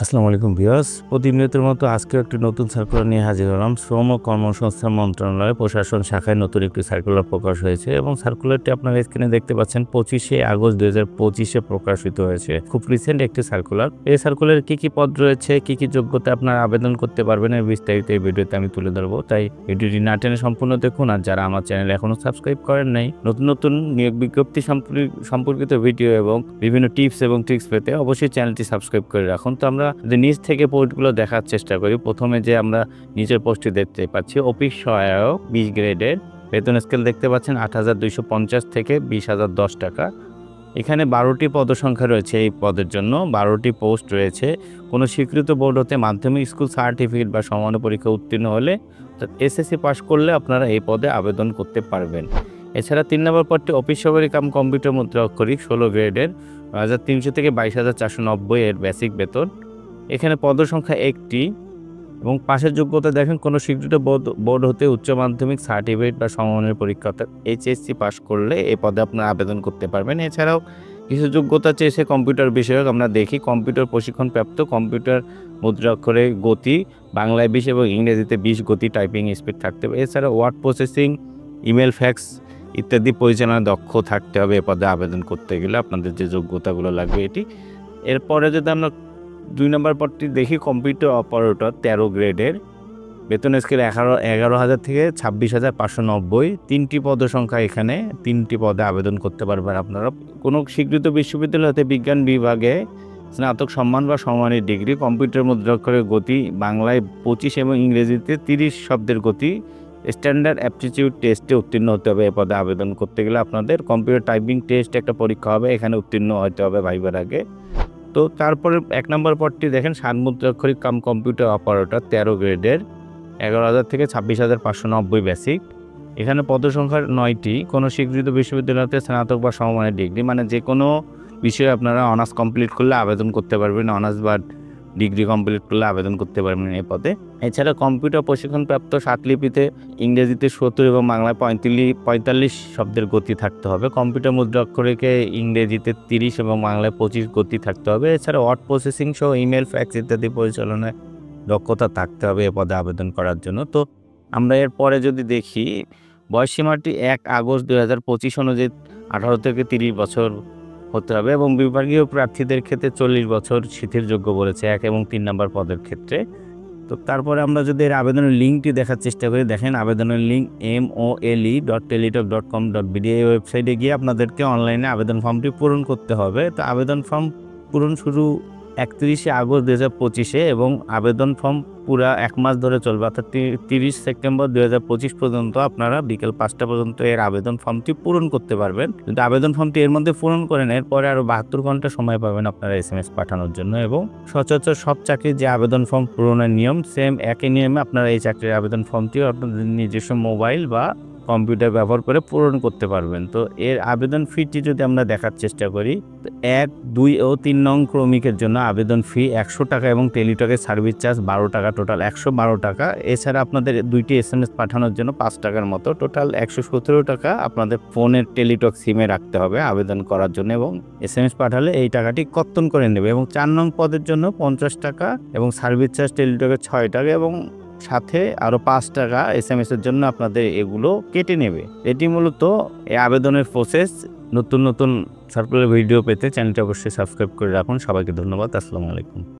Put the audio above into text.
আসসালামু আলাইকুম ভিউয়ার্স, প্রতিনিয়তের মতো আজকেও একটি নতুন সার্কুলার নিয়ে হাজির হলাম। শ্রম ও কর্মসংস্থান মন্ত্রণালয় প্রশাসন শাখায় নতুন একটি সার্কুলার প্রকাশ হয়েছে এবং সার্কুলারটি আপনারা স্ক্রিনে দেখতে পাচ্ছেন 25শে আগস্ট 2025-এ প্রকাশিত হয়েছে। খুব রিসেন্ট একটি সার্কুলার। এই সার্কুলারে কি পদ রয়েছে, কি যোগ্যতা আপনারা আবেদন করতে পারবেন এর বিস্তারিত এই ভিডিওতে আমি তুলে ধরবো। তাই ভিডিওটি না টেনে সম্পূর্ণ দেখুন। আর যারা আমার চ্যানেল এখনো সাবস্ক্রাইব করেন নাই, নতুন নিয়োগ বিজ্ঞপ্তি সম্পর্কিত ভিডিও এবং বিভিন্ন টিপস এবং ট্রিক্স পেতে অবশ্যই চ্যানেলটি সাবস্ক্রাইব করে রাখুন। তো আমরা নিচ থেকে পোস্টগুলো দেখার চেষ্টা করি। প্রথমে যে আমরা নিচের পোস্টটি দেখতে পাচ্ছি, অফিস সহায়ক 20 গ্রেডের বেতন স্কেল দেখতে পাচ্ছেন ৮,২৫০ থেকে 20,০১০ টাকা। এখানে 12টি পদসংখ্যা রয়েছে। এই পদের জন্য 12টি পোস্ট রয়েছে। কোনো স্বীকৃত বোর্ড হতে মাধ্যমিক স্কুল সার্টিফিকেট বা সমান পরীক্ষা উত্তীর্ণ হলে, এসএসসি পাস করলে আপনারা এই পদে আবেদন করতে পারবেন। এছাড়া 3 নম্বর পদটি অফিস সহকারী কাম কম্পিউটার মুদ্রা অক্ষরিক 16 গ্রেডের ১৩০০ থেকে 22,৪৯০ এর বেসিক বেতন। এখানে পদসংখ্যা 1টি এবং পাশের যোগ্যতা দেখেন, কোনো স্বীকৃত বোর্ড হতে উচ্চ মাধ্যমিক সার্টিফিকেট বা সমমানের পরীক্ষা অর্থাৎ এইচএসসি পাস করলে এই পদে আপনারা আবেদন করতে পারবেন। এছাড়াও কিছু যোগ্যতা চেয়েছে কম্পিউটার বিষয়ক। আমরা দেখি কম্পিউটার প্রশিক্ষণপ্রাপ্ত, কম্পিউটার মুদ্রা অক্ষরে গতি বাংলায় 20 এবং ইংরেজিতে 20 গতি টাইপিং স্পিড থাকতে হবে। এছাড়া ওয়ার্ড প্রসেসিং, ইমেল, ফ্যাক্স ইত্যাদি পরিচালনায় দক্ষ থাকতে হবে এ পদে আবেদন করতে গেলে। আপনাদের যে যোগ্যতাগুলো লাগবে এটি। এরপরে যদি আমরা 2 নম্বর পদটি দেখি, কম্পিউটার অপারেটর 13 গ্রেডের বেতন স্কেল 11,000 থেকে 26,590। 3টি পদসংখ্যা, এখানে 3টি পদে আবেদন করতে পারবেন আপনারা। কোনো স্বীকৃত বিশ্ববিদ্যালয় হতে বিজ্ঞান বিভাগে স্নাতক সম্মান বা সমমানের ডিগ্রি, কম্পিউটার মুদ্রাক্ষরের গতি বাংলায় 25 এবং ইংরেজিতে 30 শব্দের গতি, স্ট্যান্ডার্ড অ্যাপটিটিউড টেস্টে উত্তীর্ণ হতে হবে। এই পদে আবেদন করতে গেলে আপনাদের কম্পিউটার টাইপিং টেস্ট একটা পরীক্ষা হবে, এখানে উত্তীর্ণ হতে হবে ভাইবার আগে। তো তারপরে 1 নম্বর পদটি দেখেন, মুদ্রাক্ষরিক কাম কম্পিউটার অপারেটর 13 গ্রেডের 11,000 থেকে 26,590 বেসিক। এখানে পদসংখ্যা 9টি। কোনো স্বীকৃত বিশ্ববিদ্যালয়তে স্নাতক বা সমমানের ডিগ্রি, মানে যে কোনো বিষয়ে আপনারা অনার্স কমপ্লিট করলে আবেদন করতে পারবেন, অনার্স বা ডিগ্রি কমপ্লিট করলে আবেদন করতে পারবেন এই পদে। এছাড়া কম্পিউটার প্রশিক্ষণপ্রাপ্ত, সাতলিপিতে ইংরেজিতে 70 এবং বাংলায় 45 শব্দের গতি থাকতে হবে। কম্পিউটার মুদ্রা অক্ষরিকে ইংরেজিতে 30 এবং বাংলায় 25 গতি থাকতে হবে। এছাড়া ওয়ার্ড প্রসেসিং সহ ইমেল, ফ্যাক্স ইত্যাদি পরিচালনায় দক্ষতা থাকতে হবে এ পদে আবেদন করার জন্য। তো আমরা এরপরে যদি দেখি, বয়সসীমাটি 1 আগস্ট 2025 অনুযায়ী 18 থেকে 30 বছর হতে হবে এবং বিভাগীয় প্রার্থীদের ক্ষেত্রে 40 বছর শিথিলযোগ্য বলেছে 1 এবং 3 নম্বর পদের ক্ষেত্রে। তো তারপরে আমরা যদি এর আবেদনের লিঙ্কটি দেখার চেষ্টা করি, দেখেন আবেদনের লিঙ্ক mole.teletalk.com.bd এই ওয়েবসাইটে গিয়ে আপনাদেরকে অনলাইনে আবেদন ফর্মটি পূরণ করতে হবে। তো আবেদন ফর্ম পূরণ শুরু 31শে আগস্ট 2025-এ এবং আবেদন ফর্ম পুরা 1 মাস ধরে চলবে, অর্থাৎ 30 সেপ্টেম্বর 2025 পর্যন্ত আপনারা বিকেল 5টা পর্যন্ত এর আবেদন ফর্মটি পূরণ করতে পারবেন। যদি আবেদন ফর্মটি এর মধ্যে পূরণ করেন, এরপরে আরও 72 ঘন্টা সময় পাবেন আপনারা SMS পাঠানোর জন্য। এবং সচরাচর সব চাকরির যে আবেদন ফর্ম পূরণের নিয়ম, সেম একই নিয়মে আপনারা এই চাকরির আবেদন ফর্মটিও আপনাদের নিজস্ব মোবাইল বা কম্পিউটার ব্যবহার করে পূরণ করতে পারবেন। তো এর আবেদন ফিটি যদি আমরা দেখার চেষ্টা করি, 1, 2 ও 3 নং ক্রমিকের জন্য আবেদন ফি 100 টাকা এবং টেলিটকের সার্ভিস চার্জ 12 টাকা, টোটাল 112 টাকা। এছাড়া আপনাদের 2টি SMS পাঠানোর জন্য 5 টাকার মতো, টোটাল 117 টাকা আপনাদের ফোনের টেলিটক সিমে রাখতে হবে আবেদন করার জন্য এবং SMS পাঠালে এই টাকাটি কর্তন করে নেবে। এবং 4 নং পদের জন্য 50 টাকা এবং সার্ভিস চার্জ টেলিটকের 6 টাকা এবং সাথে আরও 5 টাকা SMS এর জন্য আপনাদের এগুলো কেটে নেবে। এটি মূলত এই আবেদনের প্রসেস। নতুন সার্কুলার ভিডিও পেতে চ্যানেলটি অবশ্যই সাবস্ক্রাইব করে রাখুন। সবাইকে ধন্যবাদ। আসসালামু আলাইকুম।